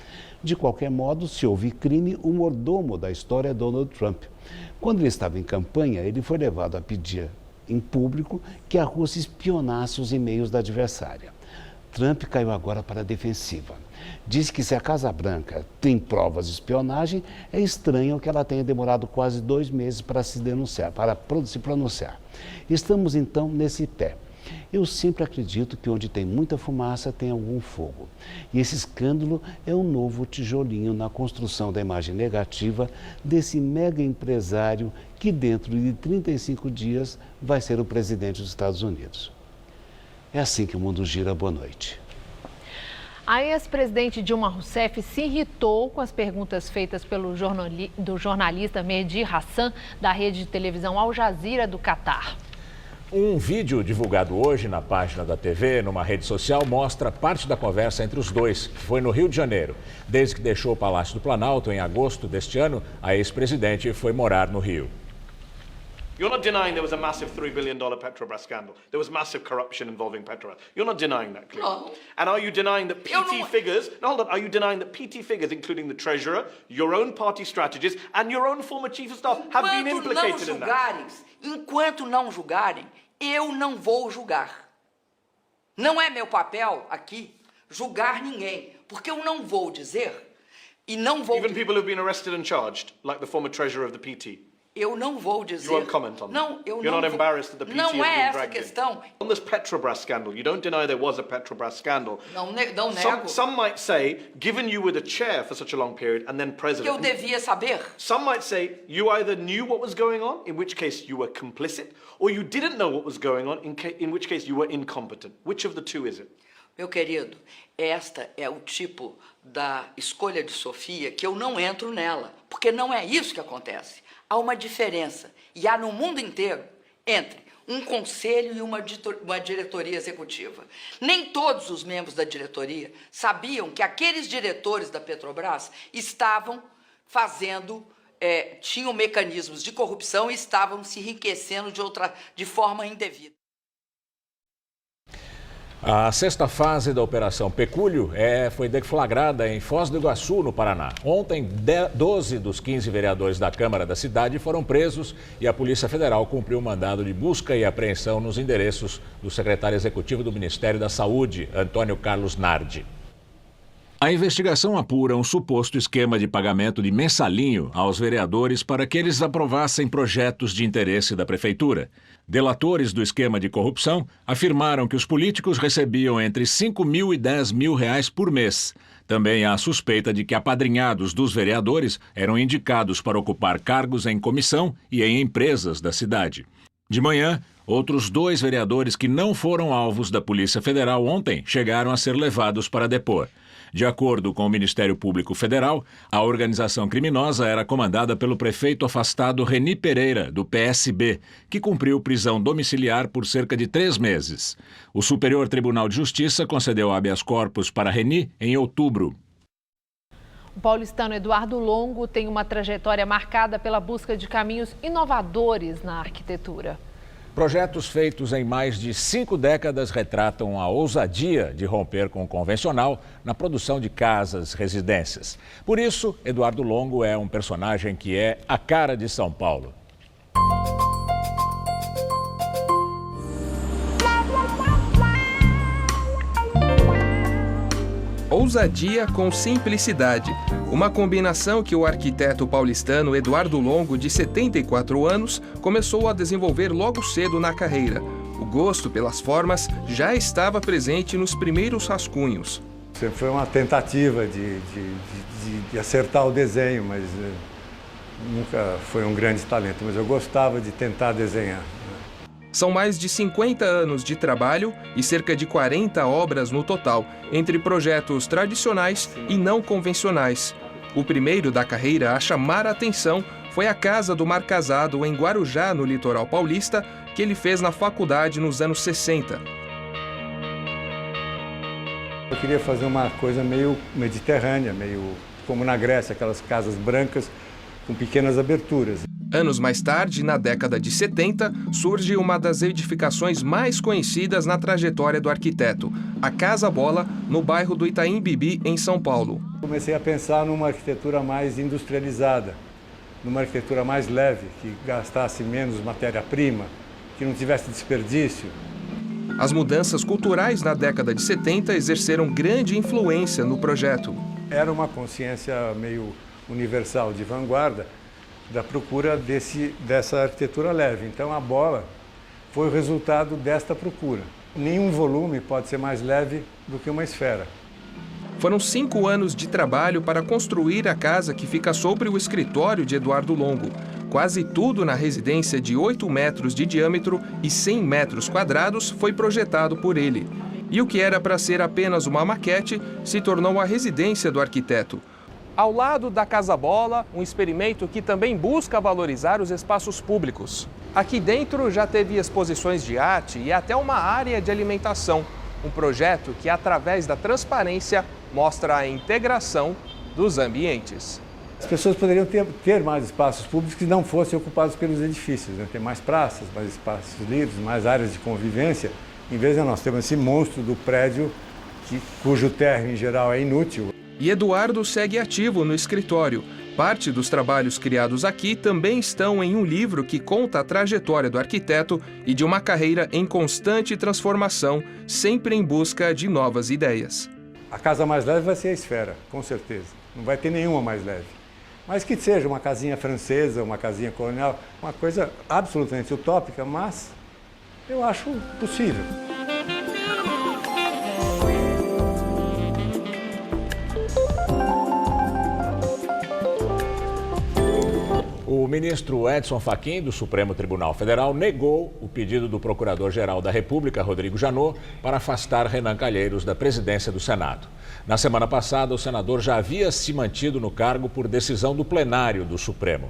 De qualquer modo, se houve crime, o mordomo da história é Donald Trump. Quando ele estava em campanha, ele foi levado a pedir em público que a Rússia espionasse os e-mails da adversária. Trump caiu agora para a defensiva. Diz que se a Casa Branca tem provas de espionagem, é estranho que ela tenha demorado quase 2 meses para se pronunciar. Estamos então nesse pé. Eu sempre acredito que onde tem muita fumaça tem algum fogo. E esse escândalo é um novo tijolinho na construção da imagem negativa desse mega empresário que dentro de 35 dias vai ser o presidente dos Estados Unidos. É assim que o mundo gira. Boa noite. A ex-presidente Dilma Rousseff se irritou com as perguntas feitas pelo jornalista Mehdi Hassan, da rede de televisão Al Jazeera do Catar. Um vídeo divulgado hoje na página da TV, numa rede social, mostra parte da conversa entre os dois, que foi no Rio de Janeiro. Desde que deixou o Palácio do Planalto em agosto deste ano, a ex-presidente foi morar no Rio. You're not denying there was a massive $3 billion Petrobras scandal. There was massive corruption involving Petrobras. You're not denying that, clearly. No. And are you denying that PT figures, no, hold on, are you denying that PT figures, including the treasurer, your own party strategist, and your own former chief of staff, have been implicated in that? Enquanto não julgarem, eu não vou julgar. Não é meu papel aqui julgar ninguém, porque eu não vou dizer e não vou... Even people who've been arrested and charged, like the former treasurer of the PT. Eu não vou dizer... You won't comment on that? Não, eu You're não not vou... embarrassed that the PT Não has been é essa dragged questão. in. On this Petrobras scandal, you don't deny there was a Petrobras scandal. Não nego. Some might say, given you were the chair for such a long period and then president... Que eu devia saber. Some might say you either knew what was going on, in which case you were complicit, or you didn't know what was going on, in which case you were incompetent. Which of the two is it? Meu querido, esta é o tipo da escolha de Sofia que eu não entro nela, porque não é isso que acontece. Há uma diferença, e há no mundo inteiro, entre um conselho e uma diretoria executiva. Nem todos os membros da diretoria sabiam que aqueles diretores da Petrobras estavam tinham mecanismos de corrupção e estavam se enriquecendo de forma indevida. A sexta fase da Operação Pecúlio foi deflagrada em Foz do Iguaçu, no Paraná. Ontem, 12 dos 15 vereadores da Câmara da cidade foram presos e a Polícia Federal cumpriu o mandado de busca e apreensão nos endereços do secretário executivo do Ministério da Saúde, Antônio Carlos Nardi. A investigação apura um suposto esquema de pagamento de mensalinho aos vereadores para que eles aprovassem projetos de interesse da Prefeitura. Delatores do esquema de corrupção afirmaram que os políticos recebiam entre R$5 mil e R$10 mil por mês. Também há suspeita de que apadrinhados dos vereadores eram indicados para ocupar cargos em comissão e em empresas da cidade. De manhã, outros 2 vereadores que não foram alvos da Polícia Federal ontem chegaram a ser levados para depor. De acordo com o Ministério Público Federal, a organização criminosa era comandada pelo prefeito afastado Reni Pereira, do PSB, que cumpriu prisão domiciliar por cerca de 3 meses. O Superior Tribunal de Justiça concedeu habeas corpus para Reni em outubro. O paulistano Eduardo Longo tem uma trajetória marcada pela busca de caminhos inovadores na arquitetura. Projetos feitos em mais de 5 décadas retratam a ousadia de romper com o convencional na produção de casas, residências. Por isso, Eduardo Longo é um personagem que é a cara de São Paulo. Ousadia com simplicidade. Uma combinação que o arquiteto paulistano Eduardo Longo, de 74 anos, começou a desenvolver logo cedo na carreira. O gosto pelas formas já estava presente nos primeiros rascunhos. Sempre foi uma tentativa de acertar o desenho, mas nunca foi um grande talento. Mas eu gostava de tentar desenhar. São mais de 50 anos de trabalho e cerca de 40 obras no total, entre projetos tradicionais e não convencionais. O primeiro da carreira a chamar a atenção foi a Casa do Mar Casado, em Guarujá, no litoral paulista, que ele fez na faculdade nos anos 60. Eu queria fazer uma coisa meio mediterrânea, meio como na Grécia, aquelas casas brancas com pequenas aberturas. Anos mais tarde, na década de 70, surge uma das edificações mais conhecidas na trajetória do arquiteto, a Casa Bola, no bairro do Itaim Bibi, em São Paulo. Comecei a pensar numa arquitetura mais industrializada, numa arquitetura mais leve, que gastasse menos matéria-prima, que não tivesse desperdício. As mudanças culturais na década de 70 exerceram grande influência no projeto. Era uma consciência meio universal de vanguarda, da procura dessa arquitetura leve. Então a bola foi o resultado desta procura. Nenhum volume pode ser mais leve do que uma esfera. Foram 5 anos de trabalho para construir a casa que fica sobre o escritório de Eduardo Longo. Quase tudo na residência de 8 metros de diâmetro e 100 metros quadrados foi projetado por ele. E o que era para ser apenas uma maquete se tornou a residência do arquiteto. Ao lado da Casa Bola, um experimento que também busca valorizar os espaços públicos. Aqui dentro já teve exposições de arte e até uma área de alimentação. Um projeto que, através da transparência, mostra a integração dos ambientes. As pessoas poderiam ter mais espaços públicos que não fossem ocupados pelos edifícios, né? Ter mais praças, mais espaços livres, mais áreas de convivência. Em vez de nós termos esse monstro do prédio cujo térreo, em geral, é inútil. E Eduardo segue ativo no escritório. Parte dos trabalhos criados aqui também estão em um livro que conta a trajetória do arquiteto e de uma carreira em constante transformação, sempre em busca de novas ideias. A casa mais leve vai ser a Esfera, com certeza. Não vai ter nenhuma mais leve. Mas que seja uma casinha francesa, uma casinha colonial, uma coisa absolutamente utópica, mas eu acho possível. O ministro Edson Fachin, do Supremo Tribunal Federal, negou o pedido do Procurador-Geral da República, Rodrigo Janot, para afastar Renan Calheiros da presidência do Senado. Na semana passada, o senador já havia se mantido no cargo por decisão do plenário do Supremo.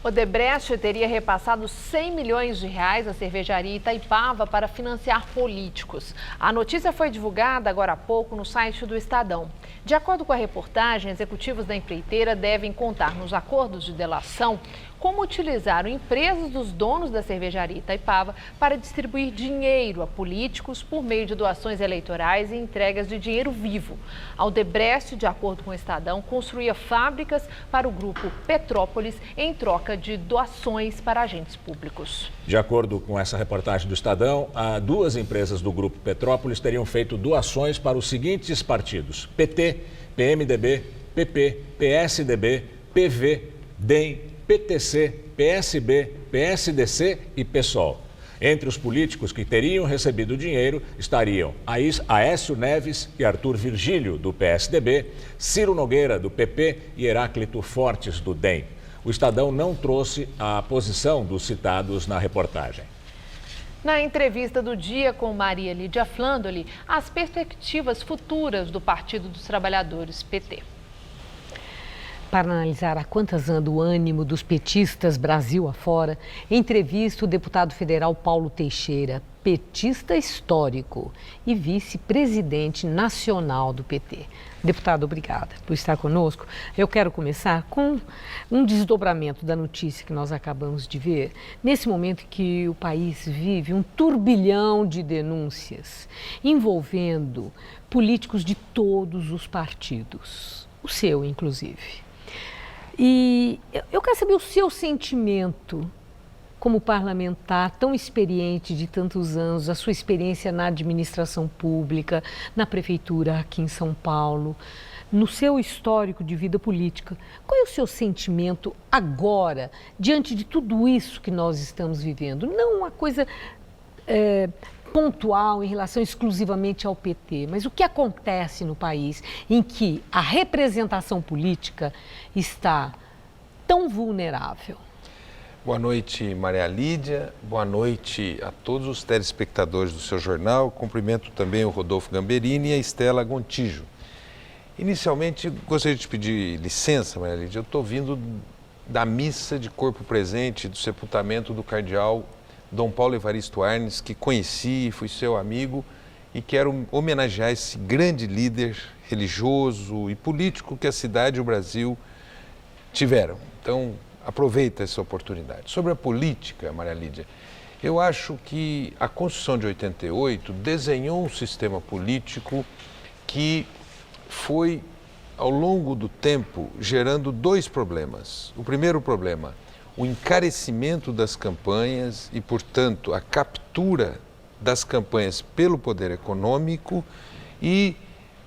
Odebrecht teria repassado 100 milhões de reais à cervejaria Itaipava para financiar políticos. A notícia foi divulgada agora há pouco no site do Estadão. De acordo com a reportagem, executivos da empreiteira devem contar nos acordos de delação como utilizaram empresas dos donos da cervejaria Itaipava para distribuir dinheiro a políticos por meio de doações eleitorais e entregas de dinheiro vivo. A Odebrecht, de acordo com o Estadão, construía fábricas para o grupo Petrópolis em troca de doações para agentes públicos. De acordo com essa reportagem do Estadão, duas empresas do grupo Petrópolis teriam feito doações para os seguintes partidos: PT, PMDB, PP, PSDB, PV, DEM, PTC, PSB, PSDC e PSOL. Entre os políticos que teriam recebido dinheiro estariam Aécio Neves e Arthur Virgílio, do PSDB, Ciro Nogueira, do PP e Heráclito Fortes, do DEM. O Estadão não trouxe a posição dos citados na reportagem. Na entrevista do dia com Maria Lídia Flandoli, as perspectivas futuras do Partido dos Trabalhadores, PT. Para analisar a quantas anda o ânimo dos petistas Brasil afora, entrevista o deputado federal Paulo Teixeira, petista histórico e vice-presidente nacional do PT. Deputado, obrigada por estar conosco. Eu quero começar com um desdobramento da notícia que nós acabamos de ver. Nesse momento que o país vive um turbilhão de denúncias envolvendo políticos de todos os partidos, o seu inclusive. E eu quero saber o seu sentimento como parlamentar tão experiente de tantos anos, a sua experiência na administração pública, na prefeitura aqui em São Paulo, no seu histórico de vida política. Qual é o seu sentimento agora, diante de tudo isso que nós estamos vivendo? Não uma coisa pontual em relação exclusivamente ao PT, mas o que acontece no país em que a representação política está tão vulnerável? Boa noite, Maria Lídia. Boa noite a todos os telespectadores do seu jornal. Cumprimento também o Rodolfo Gamberini e a Estela Gontijo. Inicialmente, gostaria de te pedir licença, Maria Lídia. Eu estou vindo da missa de corpo presente do sepultamento do cardeal Dom Paulo Evaristo Arnes, que conheci, fui seu amigo e quero homenagear esse grande líder religioso e político que a cidade e o Brasil tiveram. Então, aproveita essa oportunidade. Sobre a política, Maria Lídia, eu acho que a Constituição de 88 desenhou um sistema político que foi, ao longo do tempo, gerando dois problemas. O primeiro problema, o encarecimento das campanhas e, portanto, a captura das campanhas pelo poder econômico, e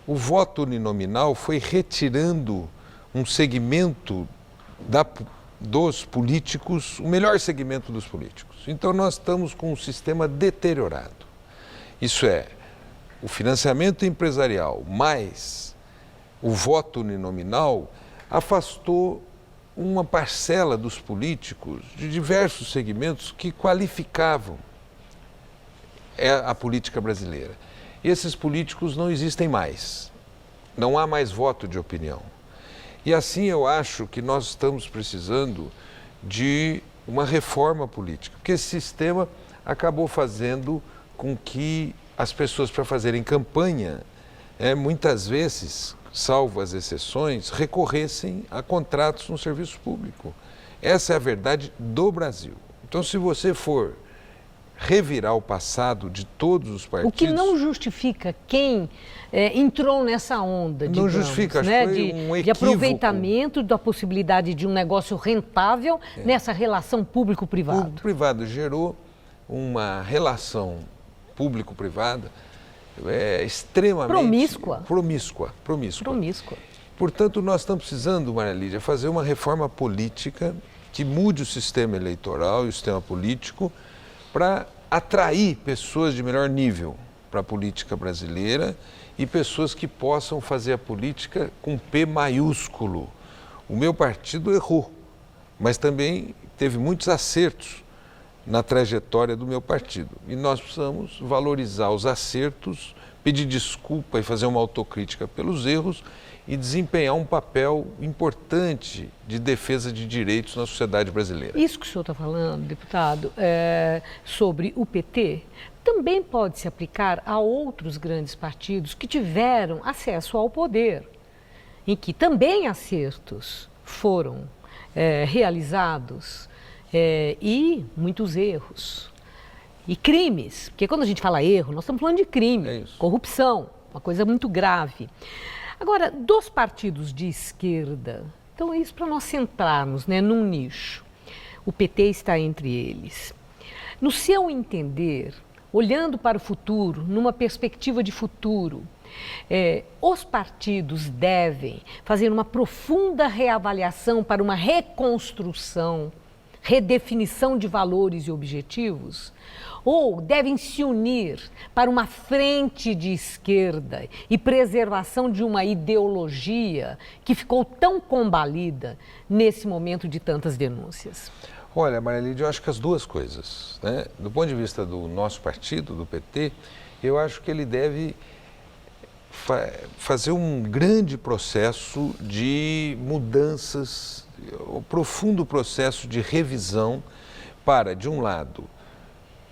o voto uninominal foi retirando um segmento dos políticos, o melhor segmento dos políticos. Então, nós estamos com um sistema deteriorado. Isso é, o financiamento empresarial mais o voto uninominal afastou uma parcela dos políticos de diversos segmentos que qualificavam é a política brasileira. Esses políticos não existem mais. Não há mais voto de opinião. E assim eu acho que nós estamos precisando de uma reforma política, porque esse sistema acabou fazendo com que as pessoas, para fazerem campanha, muitas vezes, salvo as exceções, recorressem a contratos no serviço público. Essa é a verdade do Brasil. Então, se você for revirar o passado de todos os partidos... O que não justifica quem entrou nessa onda, digamos, não justifica, acho que foi um equívoco. De aproveitamento da possibilidade de um negócio rentável nessa relação público-privado. Público-privado gerou uma relação público-privada extremamente... Promíscua. Portanto, nós estamos precisando, Maria Lídia, fazer uma reforma política que mude o sistema eleitoral e o sistema político para atrair pessoas de melhor nível para a política brasileira e pessoas que possam fazer a política com P maiúsculo. O meu partido errou, mas também teve muitos acertos na trajetória do meu partido. E nós precisamos valorizar os acertos, pedir desculpa e fazer uma autocrítica pelos erros e desempenhar um papel importante de defesa de direitos na sociedade brasileira. Isso que o senhor está falando, deputado, sobre o PT, também pode se aplicar a outros grandes partidos que tiveram acesso ao poder, em que também acertos foram realizados e muitos erros. E crimes, porque quando a gente fala erro, nós estamos falando de crime, corrupção, uma coisa muito grave. Agora, dos partidos de esquerda, então isso para nós centrarmos num nicho. O PT está entre eles. No seu entender, olhando para o futuro, numa perspectiva de futuro, os partidos devem fazer uma profunda reavaliação para uma reconstrução, redefinição de valores e objetivos? Ou devem se unir para uma frente de esquerda e preservação de uma ideologia que ficou tão combalida nesse momento de tantas denúncias? Olha, Maria Lídia, eu acho que as duas coisas, né? Do ponto de vista do nosso partido, do PT, eu acho que ele deve fazer um grande processo de mudanças, um profundo processo de revisão para, de um lado,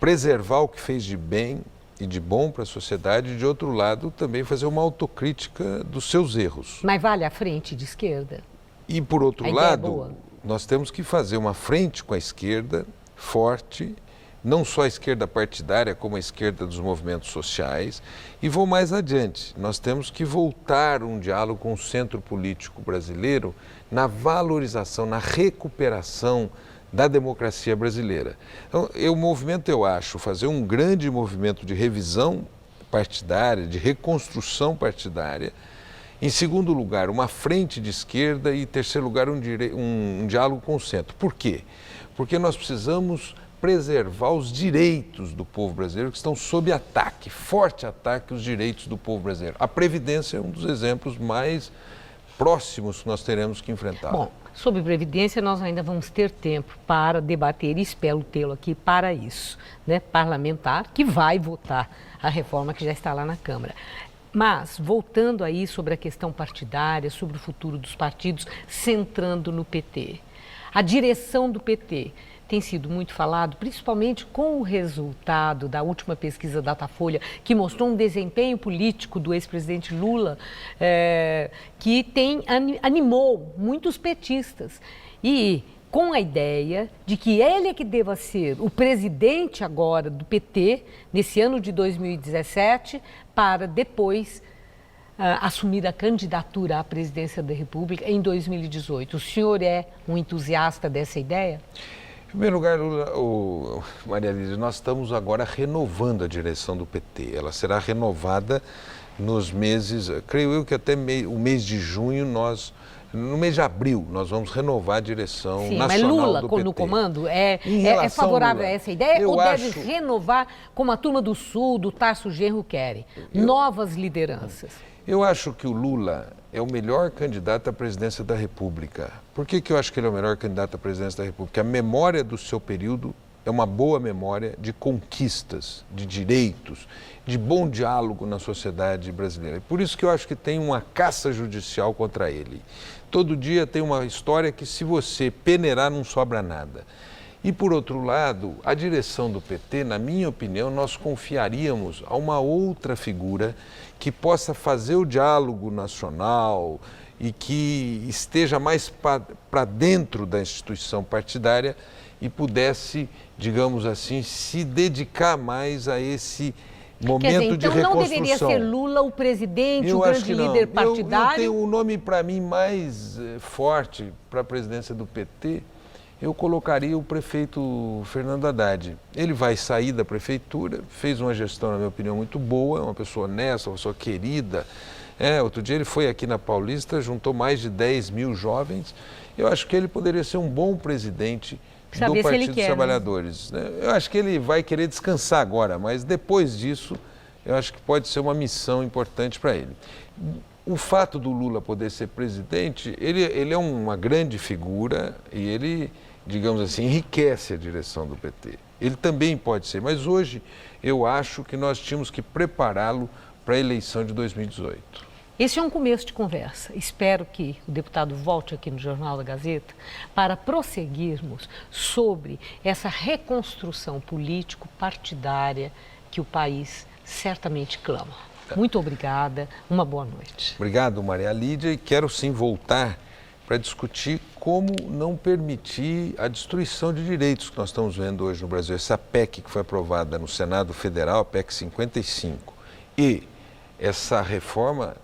preservar o que fez de bem e de bom para a sociedade e, de outro lado, também fazer uma autocrítica dos seus erros. Mas vale a frente de esquerda? E, por outro lado, nós temos que fazer uma frente com a esquerda forte, não só a esquerda partidária, como a esquerda dos movimentos sociais. E vou mais adiante, nós temos que voltar um diálogo com o centro político brasileiro na valorização, na recuperação da democracia brasileira. Então, eu acho, fazer um grande movimento de revisão partidária, de reconstrução partidária. Em segundo lugar, uma frente de esquerda e, em terceiro lugar, um diálogo com o centro. Por quê? Porque nós precisamos preservar os direitos do povo brasileiro que estão sob ataque, forte ataque os direitos do povo brasileiro. A Previdência é um dos exemplos mais próximos que nós teremos que enfrentar. Bom, sobre Previdência nós ainda vamos ter tempo para debater e espero tê-lo aqui para isso, né? Parlamentar que vai votar a reforma que já está lá na Câmara. Mas, voltando aí sobre a questão partidária, sobre o futuro dos partidos, centrando no PT. A direção do PT tem sido muito falado, principalmente com o resultado da última pesquisa Datafolha, que mostrou um desempenho político do ex-presidente Lula, que animou muitos petistas. E com a ideia de que ele é que deva ser o presidente agora do PT, nesse ano de 2017, para depois assumir a candidatura à presidência da República em 2018. O senhor é um entusiasta dessa ideia? Em primeiro lugar, Maria Lídia, nós estamos agora renovando a direção do PT. Ela será renovada nos meses, creio eu que até o mês de junho, no mês de abril, nós vamos renovar a direção nacional mas Lula, do PT. No comando, é favorável a essa ideia ou deve renovar como a turma do Sul, do Tarso Genro querem? Novas lideranças. Eu acho que o Lula é o melhor candidato à presidência da República. Por que eu acho que ele é o melhor candidato à presidência da República? A memória do seu período é uma boa memória de conquistas, de direitos, de bom diálogo na sociedade brasileira. Por isso que eu acho que tem uma caça judicial contra ele. Todo dia tem uma história que, se você peneirar, não sobra nada. E, por outro lado, a direção do PT, na minha opinião, nós confiaríamos a uma outra figura que possa fazer o diálogo nacional e que esteja mais para dentro da instituição partidária e pudesse, digamos assim, se dedicar mais a esse momento de reconstrução. Então não deveria ser Lula o presidente, o grande líder partidário? Eu tenho um nome para mim mais forte para a presidência do PT, eu colocaria o prefeito Fernando Haddad. Ele vai sair da prefeitura, fez uma gestão, na minha opinião, muito boa, uma pessoa honesta, uma pessoa querida. Outro dia ele foi aqui na Paulista, juntou mais de 10 mil jovens. Eu acho que ele poderia ser um bom presidente do Partido dos Trabalhadores. Né? Eu acho que ele vai querer descansar agora, mas depois disso, eu acho que pode ser uma missão importante para ele. O fato do Lula poder ser presidente, ele é uma grande figura e ele, digamos assim, enriquece a direção do PT. Ele também pode ser, mas hoje eu acho que nós tínhamos que prepará-lo para a eleição de 2018. Esse é um começo de conversa. Espero que o deputado volte aqui no Jornal da Gazeta para prosseguirmos sobre essa reconstrução político-partidária que o país certamente clama. Muito obrigada, uma boa noite. Obrigado, Maria Lídia, e quero sim voltar para discutir como não permitir a destruição de direitos que nós estamos vendo hoje no Brasil. Essa PEC que foi aprovada no Senado Federal, a PEC 55, e essa reforma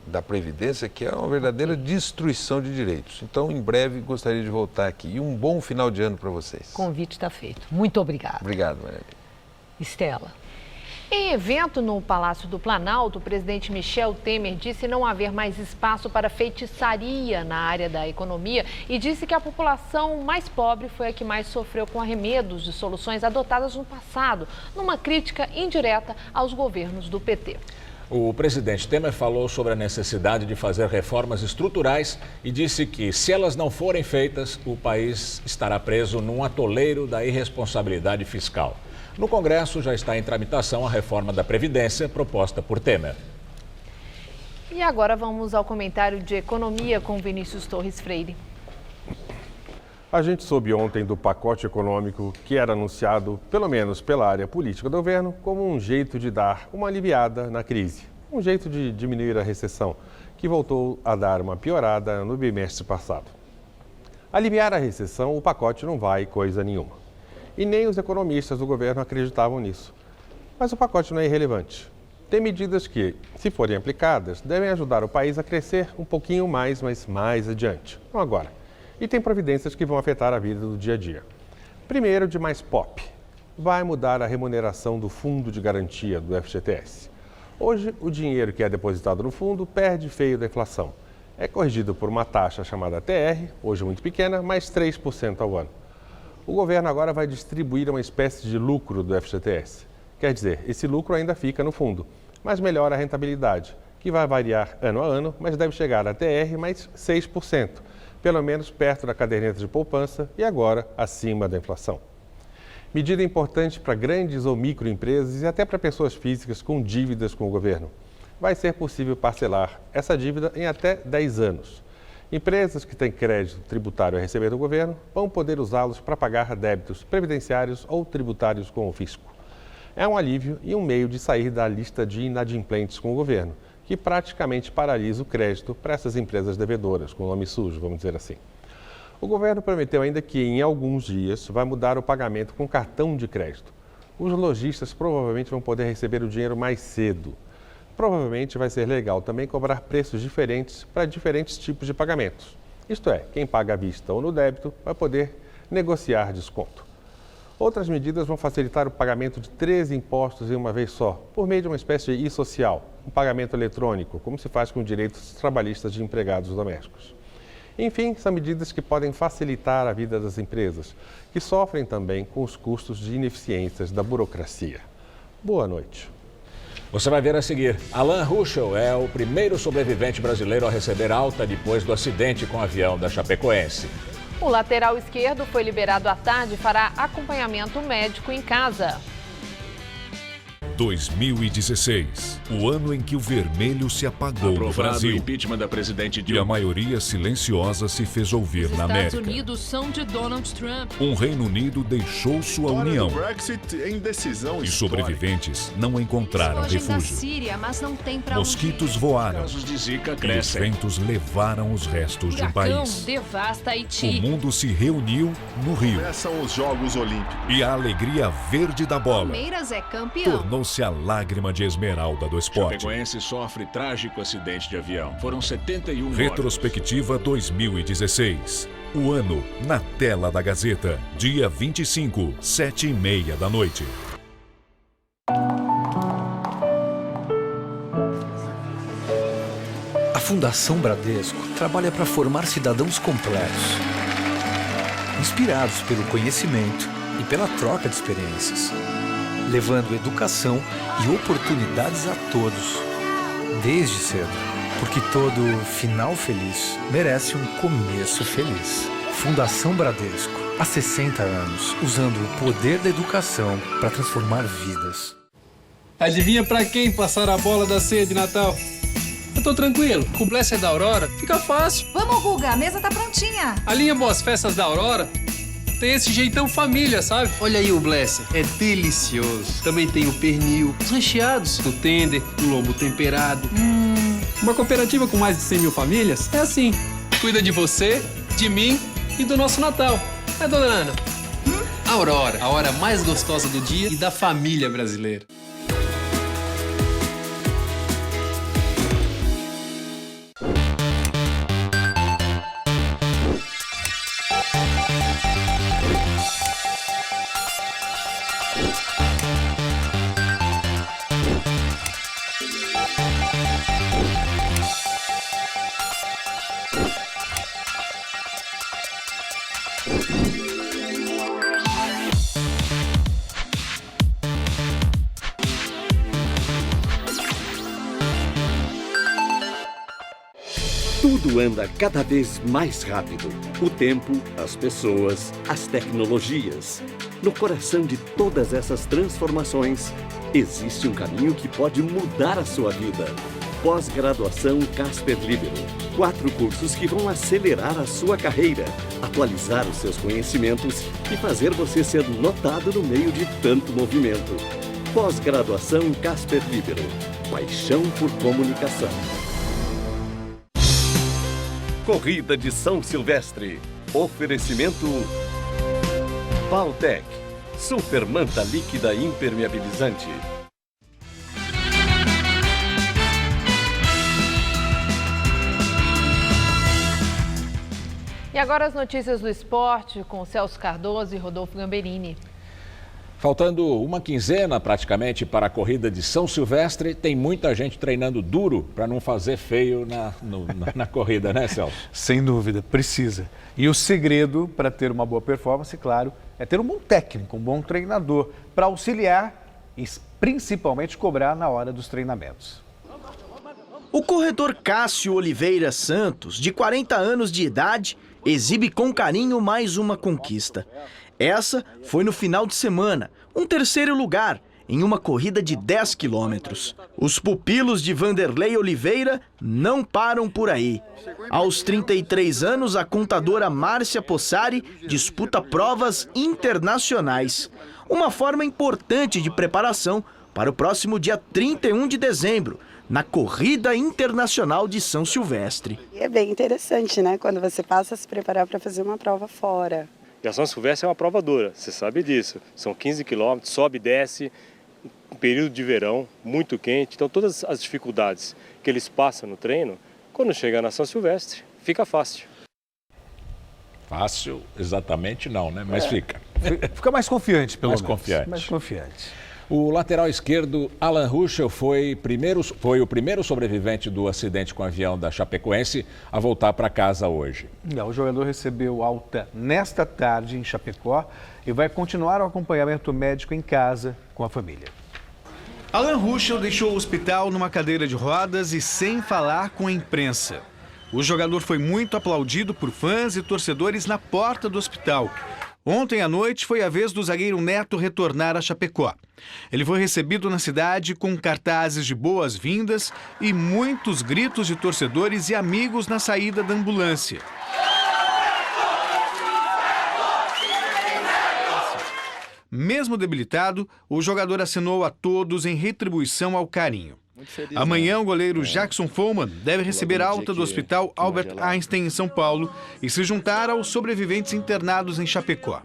da Previdência, que é uma verdadeira destruição de direitos. Então, em breve, gostaria de voltar aqui. E um bom final de ano para vocês. O convite está feito. Muito obrigada. Obrigado, Maria. Estela. Em evento no Palácio do Planalto, o presidente Michel Temer disse não haver mais espaço para feitiçaria na área da economia e disse que a população mais pobre foi a que mais sofreu com arremedos de soluções adotadas no passado, numa crítica indireta aos governos do PT. O presidente Temer falou sobre a necessidade de fazer reformas estruturais e disse que, se elas não forem feitas, o país estará preso num atoleiro da irresponsabilidade fiscal. No Congresso já está em tramitação a reforma da Previdência proposta por Temer. E agora vamos ao comentário de economia com Vinícius Torres Freire. A gente soube ontem do pacote econômico que era anunciado, pelo menos pela área política do governo, como um jeito de dar uma aliviada na crise, um jeito de diminuir a recessão, que voltou a dar uma piorada no bimestre passado. Aliviar a recessão, o pacote não vai coisa nenhuma. E nem os economistas do governo acreditavam nisso. Mas o pacote não é irrelevante. Tem medidas que, se forem aplicadas, devem ajudar o país a crescer um pouquinho mais, mas mais adiante. Não agora. E tem providências que vão afetar a vida do dia a dia. Primeiro, de mais pop. Vai mudar a remuneração do fundo de garantia do FGTS. Hoje, o dinheiro que é depositado no fundo perde feio da inflação. É corrigido por uma taxa chamada TR, hoje muito pequena, mais 3% ao ano. O governo agora vai distribuir uma espécie de lucro do FGTS. Quer dizer, esse lucro ainda fica no fundo, mas melhora a rentabilidade, que vai variar ano a ano, mas deve chegar a TR mais 6%. Pelo menos perto da caderneta de poupança e agora acima da inflação. Medida importante para grandes ou microempresas e até para pessoas físicas com dívidas com o governo. Vai ser possível parcelar essa dívida em até 10 anos. Empresas que têm crédito tributário a receber do governo vão poder usá-los para pagar débitos previdenciários ou tributários com o fisco. É um alívio e um meio de sair da lista de inadimplentes com o governo, que praticamente paralisa o crédito para essas empresas devedoras, com nome sujo, vamos dizer assim. O governo prometeu ainda que, em alguns dias, vai mudar o pagamento com cartão de crédito. Os lojistas provavelmente vão poder receber o dinheiro mais cedo. Provavelmente vai ser legal também cobrar preços diferentes para diferentes tipos de pagamentos. Isto é, quem paga à vista ou no débito vai poder negociar desconto. Outras medidas vão facilitar o pagamento de 3 impostos em uma vez só, por meio de uma espécie de e-social, um pagamento eletrônico, como se faz com direitos trabalhistas de empregados domésticos. Enfim, são medidas que podem facilitar a vida das empresas, que sofrem também com os custos de ineficiências da burocracia. Boa noite. Você vai ver a seguir. Alan Ruschel é o primeiro sobrevivente brasileiro a receber alta depois do acidente com o avião da Chapecoense. O lateral esquerdo foi liberado à tarde e fará acompanhamento médico em casa. 2016, o ano em que o vermelho se apagou no Brasil. O impeachment da presidente E Dilma. a maioria silenciosa se fez ouvir na América. Os Estados Unidos são de Donald Trump. Um Reino Unido deixou sua união. Brexit em decisão E sobreviventes não encontraram Fogem da refúgio. Síria, mas não tem pra Mosquitos voaram. Casos de Zika E os crescem. ventos levaram os restos de um Furacão país. devasta O Haiti. mundo se reuniu no Rio. Começam os Jogos Olímpicos. E a alegria verde da bola Palmeiras é campeão. tornou-se a lágrima de esmeralda do esporte. Chapecoense sofre trágico acidente de avião. Foram 71 mortos. Retrospectiva 2016. O ano na tela da Gazeta. Dia 25, 7h30 da noite. A Fundação Bradesco trabalha para formar cidadãos completos, inspirados pelo conhecimento e pela troca de experiências, levando educação e oportunidades a todos, desde cedo, porque todo final feliz merece um começo feliz. Fundação Bradesco, há 60 anos, usando o poder da educação para transformar vidas. Adivinha pra quem passar a bola da ceia de Natal? Eu tô tranquilo, com o Blesser da Aurora fica fácil. Vamos, Guga, a mesa tá prontinha. A linha Boas Festas da Aurora tem esse jeitão família, sabe? Olha aí o Blesser, é delicioso. Também tem o pernil, os recheados, o tender, o lombo temperado. Uma cooperativa com mais de 100 mil famílias é assim. Cuida de você, de mim e do nosso Natal. É, dona Ana? Aurora, a hora mais gostosa do dia e da família brasileira. Tudo anda cada vez mais rápido. O tempo, as pessoas, as tecnologias. No coração de todas essas transformações, existe um caminho que pode mudar a sua vida. Pós-graduação Casper Libero. 4 cursos que vão acelerar a sua carreira, atualizar os seus conhecimentos e fazer você ser notado no meio de tanto movimento. Pós-graduação Casper Libero. Paixão por comunicação. Corrida de São Silvestre. Oferecimento Valtec. Super manta líquida impermeabilizante. E agora as notícias do esporte com Celso Cardoso e Rodolfo Gamberini. Faltando uma quinzena praticamente para a corrida de São Silvestre, tem muita gente treinando duro para não fazer feio na corrida, né, Celso? Sem dúvida, precisa. E o segredo para ter uma boa performance, claro, é ter um bom técnico, um bom treinador, para auxiliar e principalmente cobrar na hora dos treinamentos. O corredor Cássio Oliveira Santos, de 40 anos de idade, exibe com carinho mais uma conquista. Essa foi no final de semana, um terceiro lugar em uma corrida de 10 quilômetros. Os pupilos de Vanderlei Oliveira não param por aí. Aos 33 anos, a contadora Márcia Possari disputa provas internacionais. Uma forma importante de preparação para o próximo dia 31 de dezembro, na Corrida Internacional de São Silvestre. É bem interessante, né? Quando você passa a se preparar para fazer uma prova fora. E a São Silvestre é uma prova dura, você sabe disso. São 15 quilômetros, sobe e desce, um período de verão, muito quente. Então todas as dificuldades que eles passam no treino, quando chega na São Silvestre, fica fácil. Fácil, exatamente não, né? Mas fica. Fica mais confiante, pelo menos. Confiante. Mais confiante. O lateral esquerdo, Alan Ruschel, foi o primeiro sobrevivente do acidente com o avião da Chapecoense a voltar para casa hoje. O jogador recebeu alta nesta tarde em Chapecó e vai continuar o acompanhamento médico em casa com a família. Alan Ruschel deixou o hospital numa cadeira de rodas e sem falar com a imprensa. O jogador foi muito aplaudido por fãs e torcedores na porta do hospital. Ontem à noite foi a vez do zagueiro Neto retornar a Chapecó. Ele foi recebido na cidade com cartazes de boas-vindas e muitos gritos de torcedores e amigos na saída da ambulância. Mesmo debilitado, o jogador acenou a todos em retribuição ao carinho. Amanhã, o goleiro Jackson Follmann deve receber alta do Hospital Albert Einstein, em São Paulo, e se juntar aos sobreviventes internados em Chapecó.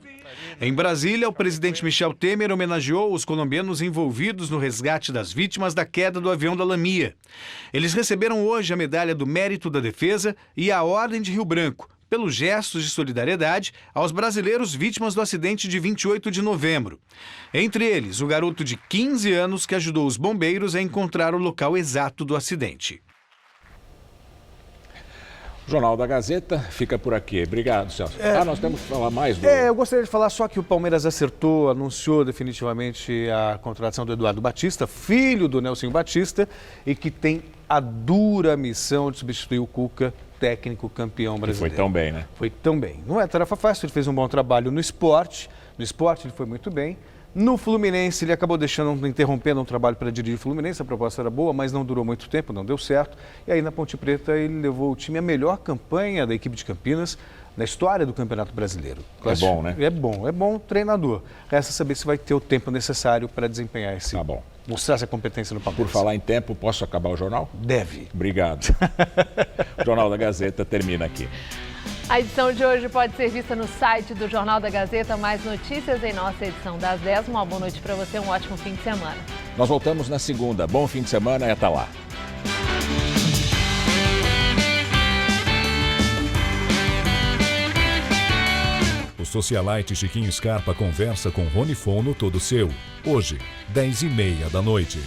Em Brasília, o presidente Michel Temer homenageou os colombianos envolvidos no resgate das vítimas da queda do avião da Lamia. Eles receberam hoje a Medalha do Mérito da Defesa e a Ordem de Rio Branco, pelos gestos de solidariedade aos brasileiros vítimas do acidente de 28 de novembro. Entre eles, o garoto de 15 anos que ajudou os bombeiros a encontrar o local exato do acidente. O Jornal da Gazeta fica por aqui. Obrigado, Celso. Nós temos que falar mais do... Eu gostaria de falar só que o Palmeiras acertou, anunciou definitivamente a contratação do Eduardo Batista, filho do Nelsinho Batista, e que tem a dura missão de substituir o Cuca, técnico campeão brasileiro. Foi tão bem, né? Foi tão bem. Não é tarefa fácil, ele fez um bom trabalho no esporte. No esporte ele foi muito bem. No Fluminense ele acabou interrompendo um trabalho para dirigir o Fluminense. A proposta era boa, mas não durou muito tempo, não deu certo. E aí na Ponte Preta ele levou o time à melhor campanha da equipe de Campinas na história do Campeonato Brasileiro. É bom, né? É bom treinador. Resta saber se vai ter o tempo necessário para desempenhar esse... Tá bom. Mostrar essa competência no papel. Por falar em tempo, posso acabar o jornal? Deve. Obrigado. O Jornal da Gazeta termina aqui. A edição de hoje pode ser vista no site do Jornal da Gazeta. Mais notícias em nossa edição das 10. Uma boa noite para você, um ótimo fim de semana. Nós voltamos na segunda. Bom fim de semana e até lá. O socialite Chiquinho Scarpa conversa com Rony Fon no Todo Seu. Hoje, 10h30 da noite.